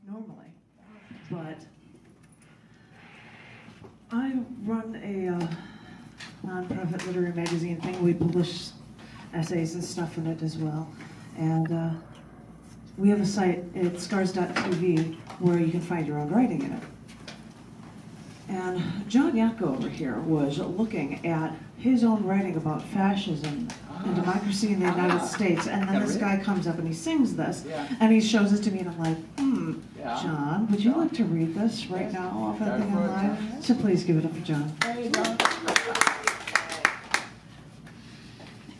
normally, but I run a nonprofit literary magazine thing. We publish essays and stuff in it as well. And we have a site at scars.tv where you can find your own writing in it. And John Yatko over here was looking at his own writing about fascism and democracy in the United States. And then this guy comes up and he sings this, and he shows it to me, and I'm like, John, would you like to read this right now off of the thing online? So please give it up for John. There you go.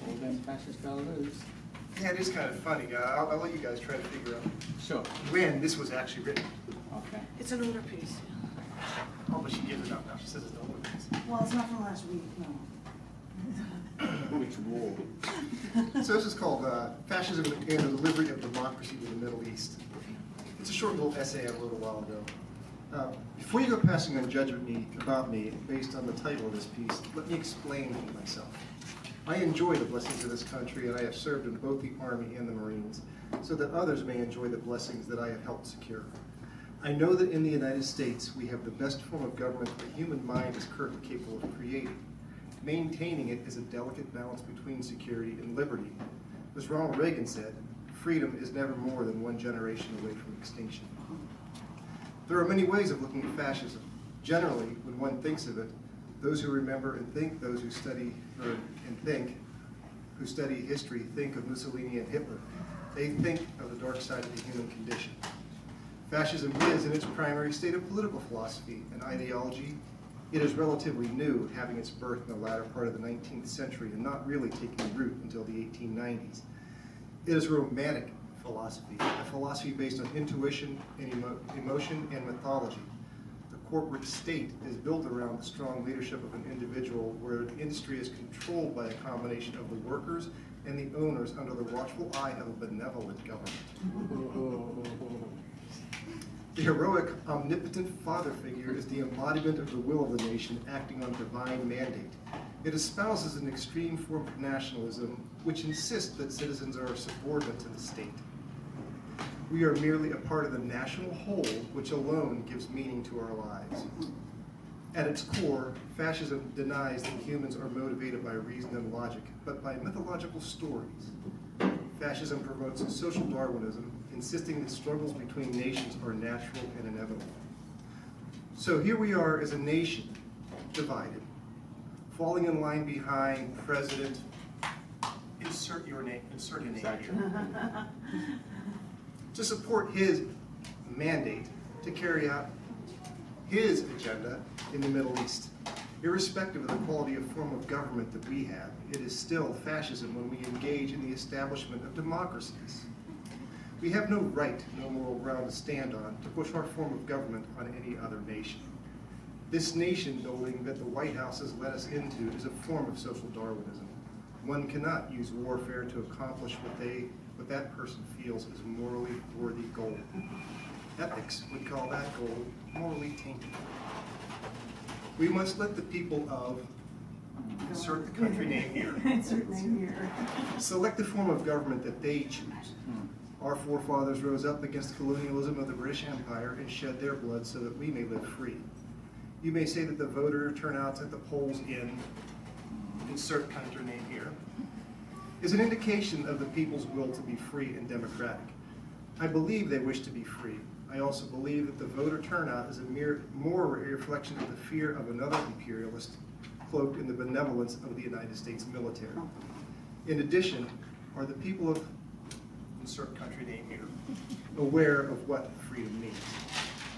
Old them fascists fell loose. Yeah, it is kind of funny. I'll let you guys try to figure out Sure. when this was actually written. Okay. It's an older piece. Oh, but she gives it up now. She says it's an older piece. Well, it's not from last week, no. Which war? So this is called Fascism and the Delivery of Democracy to the Middle East. It's a short little essay I wrote a while ago. Before you go passing on judgment about me based on the title of this piece, let me explain myself. I enjoy the blessings of this country, and I have served in both the Army and the Marines, so that others may enjoy the blessings that I have helped secure. I know that in the United States, we have the best form of government the human mind is currently capable of creating. Maintaining it is a delicate balance between security and liberty. As Ronald Reagan said, freedom is never more than one generation away from extinction. There are many ways of looking at fascism. Generally, when one thinks of it, those who remember and think, those who study who study history, think of Mussolini and Hitler. They think of the dark side of the human condition. Fascism is, in its primary state, a political philosophy, an ideology. It is relatively new, having its birth in the latter part of the 19th century and not really taking root until the 1890s. It is a romantic philosophy, a philosophy based on intuition and emotion and mythology. The corporate state is built around the strong leadership of an individual, where the industry is controlled by a combination of the workers and the owners under the watchful eye of a benevolent government. The heroic, omnipotent father figure is the embodiment of the will of the nation acting on divine mandate. It espouses an extreme form of nationalism which insists that citizens are subordinate to the state. We are merely a part of the national whole which alone gives meaning to our lives. At its core, fascism denies that humans are motivated by reason and logic, but by mythological stories. Fascism promotes social Darwinism, insisting that struggles between nations are natural and inevitable. So here we are as a nation, divided, falling in line behind President, insert your name here, to support his mandate to carry out his agenda in the Middle East. Irrespective of the quality of form of government that we have, it is still fascism when we engage in the establishment of democracies. We have no right, no moral ground to stand on to push our form of government on any other nation. This nation building that the White House has led us into is a form of social Darwinism. One cannot use warfare to accomplish what that person feels is morally worthy goal. Ethics would call that goal morally tainted. We must let the people of, insert the country name here, Insert name here. select the form of government that they choose. Our forefathers rose up against colonialism of the British Empire and shed their blood so that we may live free. You may say that the voter turnouts at the polls in, insert country name here, is an indication of the people's will to be free and democratic. I believe they wish to be free. I also believe that the voter turnout is more a reflection of the fear of another imperialist cloaked in the benevolence of the United States military. In addition, are the people of, insert country name here, aware of what freedom means?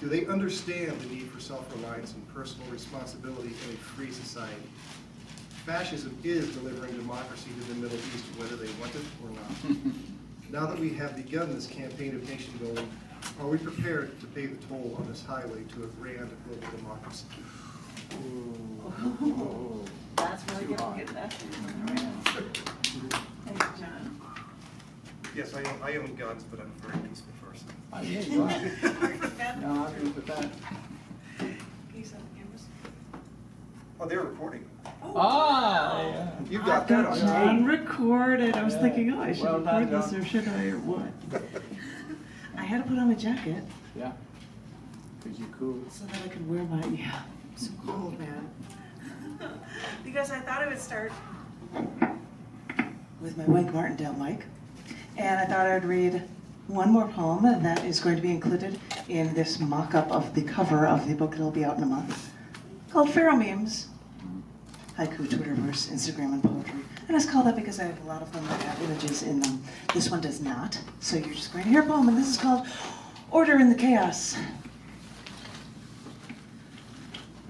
Do they understand the need for self-reliance and personal responsibility in a free society? Fascism is delivering democracy to the Middle East, whether they want it or not. Now that we have begun this campaign of nation building, are we prepared to pay the toll on this highway to a grand global democracy? Oh, that's really good. That's Thank you, John. Yes, I own guns, but I'm a very peaceful person. Oh, yeah, you are. No, I agree with that. Can you set the cameras? Oh, they're recording. Ah, yeah. You got I've that got on John tape. recorded. I was Yeah. thinking, oh, I should Well done, record this, John. or should I, or what? I had to put on my jacket Yeah. Because you're cool. so that I could wear my, yeah, I'm so cold, man. Because I thought I would start with my Wink Martindale mic. And I thought I'd read one more poem that is going to be included in this mock-up of the cover of the book that'll be out in a month, called Pharaoh Memes. Haiku, Twitterverse, Instagram, and poetry. And it's called that because I have a lot of them that have images in them. This one does not. So you're just going to hear a poem, and this is called Order in the Chaos.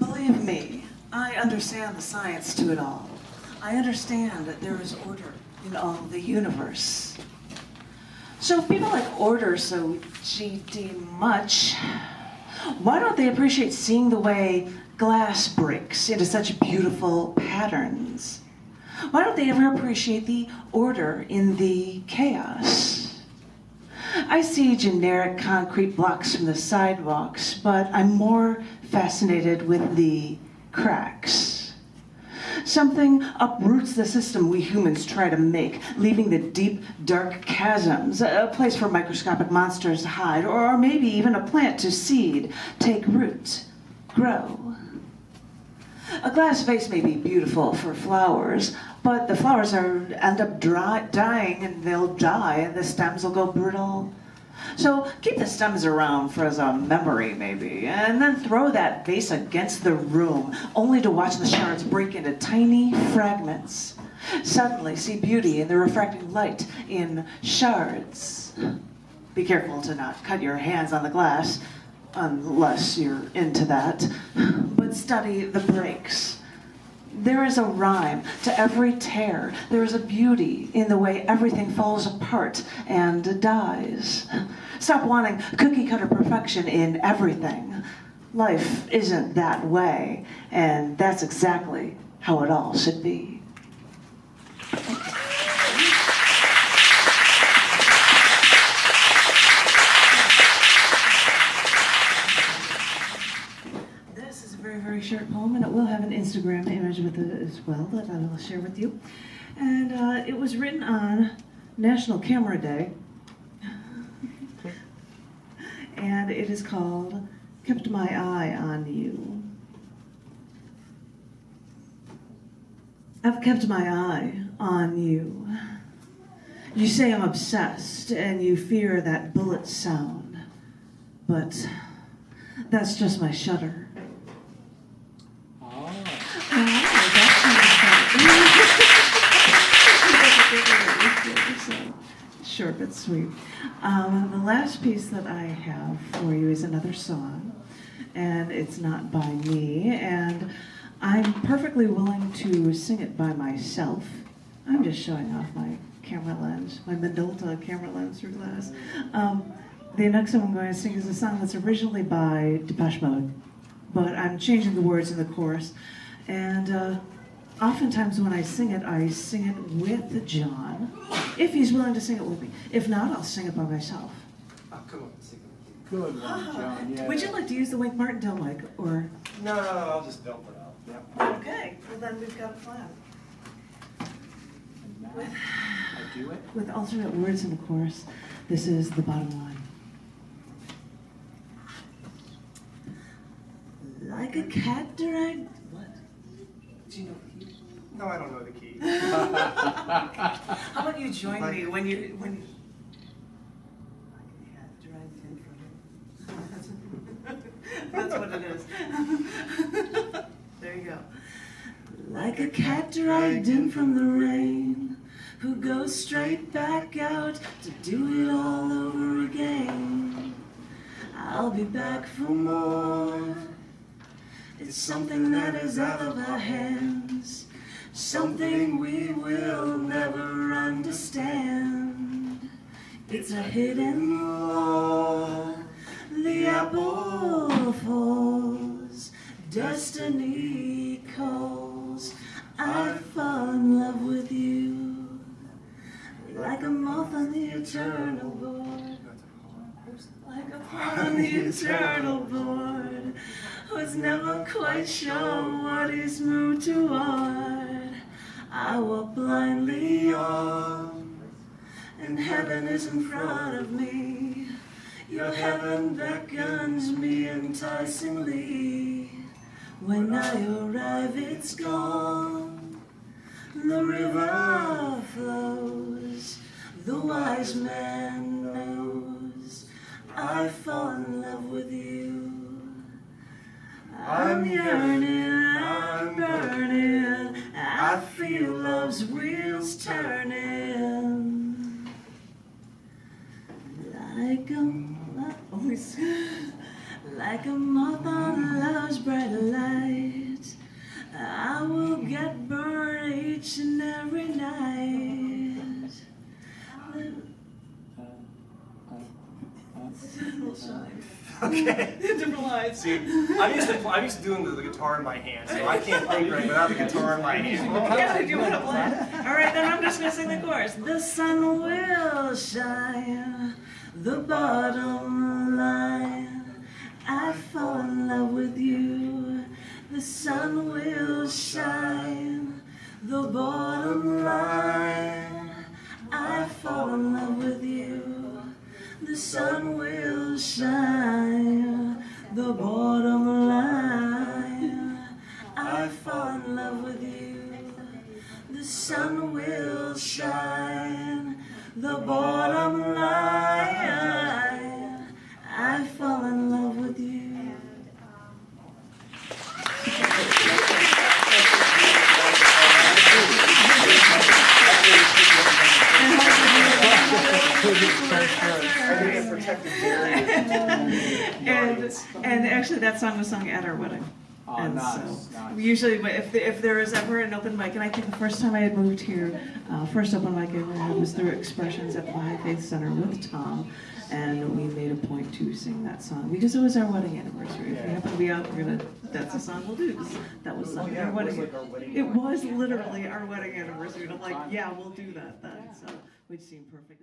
Believe me, I understand the science to it all. I understand that there is order in all the universe. So if people like order so GD much, why don't they appreciate seeing the way glass breaks into such beautiful patterns? Why don't they ever appreciate the order in the chaos? I see generic concrete blocks from the sidewalks, but I'm more fascinated with the cracks. Something uproots the system we humans try to make, leaving the deep, dark chasms, a place for microscopic monsters to hide, or maybe even a plant to seed, take root, grow. A glass vase may be beautiful for flowers, but the flowers end up dying, and they'll die, and the stems will go brittle. So keep the stems around for as a memory, maybe, and then throw that vase against the room, only to watch the shards break into tiny fragments. Suddenly see beauty in the refracting light in shards. Be careful to not cut your hands on the glass, unless you're into that, but study the breaks. There is a rhyme to every tear. There is a beauty in the way everything falls apart and dies. Stop wanting cookie-cutter perfection in everything. Life isn't that way, and that's exactly how it all should be. Very short poem, and it will have an Instagram image with it as well that I will share with you. And it was written on National Camera Day, and it is called Kept My Eye on You. I've kept my eye on you. You say I'm obsessed, and you fear that bullet sound, but that's just my shutter. Short but sweet. The last piece that I have for you is another song, and it's not by me, and I'm perfectly willing to sing it by myself. I'm just showing off my camera lens, my Minolta camera lens through glass. The next one I'm going to sing is a song that's originally by Depeche Mode, but I'm changing the words in the chorus. And oftentimes when I sing it with John, if he's willing to sing it with me. If not, I'll sing it by myself. Oh, come on, sing it. Good one, John. Yeah. Would you like to use the Wink Martindale mic, or? No, I'll just belt it out. Yep. Okay, well then we've got a plan. And now I do it. With alternate words in the chorus, this is the bottom line. Like a cat dragged. What? Do you know the key? No, I don't know the key. How about you join me when you. Like a cat dragged in from it. That's what it is. There you go. Like a cat dragged in from the rain, who goes straight back out to do it all over again. I'll be back for more. It's something that is out of our hands, something we will never understand. It's a hidden law. The apple falls, destiny calls. I fall in love with you, like a moth on the eternal board, like a pawn on the eternal board, who's never quite sure what he's moved toward. I walk blindly on, and heaven is in front of me. Your heaven beckons me enticingly. When I arrive, it's gone. The river flows, the wise man knows. I fall in love with you. I'm yearning, I'm burning. I feel love's wheels turning. Like a moth on love's bright light, I will get burned each and every night. Okay. Different lines. See, I'm used to doing the guitar in my hand, so I can't think right without the guitar in my hand. Yeah, you want to play? All right, then I'm just going to sing the chorus. The sun will shine, the bottom line. I fall in love with you. The sun will shine, the bottom line. I fall in love with you. The sun will shine, the bottom line. I fall in love with you. The sun will shine, the bottom line. I fall in love with you. And actually, that song was sung at our wedding. Oh, And nice, so nice. usually, if there is ever an open mic, and I think the first time I had moved here, first open mic I ever had was through Expressions at the High Faith Center with Tom, and we made a point to sing that song because it was our wedding anniversary. If you happen to be out, that's a song we'll do. 'Cause that was sung at our wedding. It was literally our wedding anniversary. And I'm like, yeah, we'll do that then. So which seemed perfect.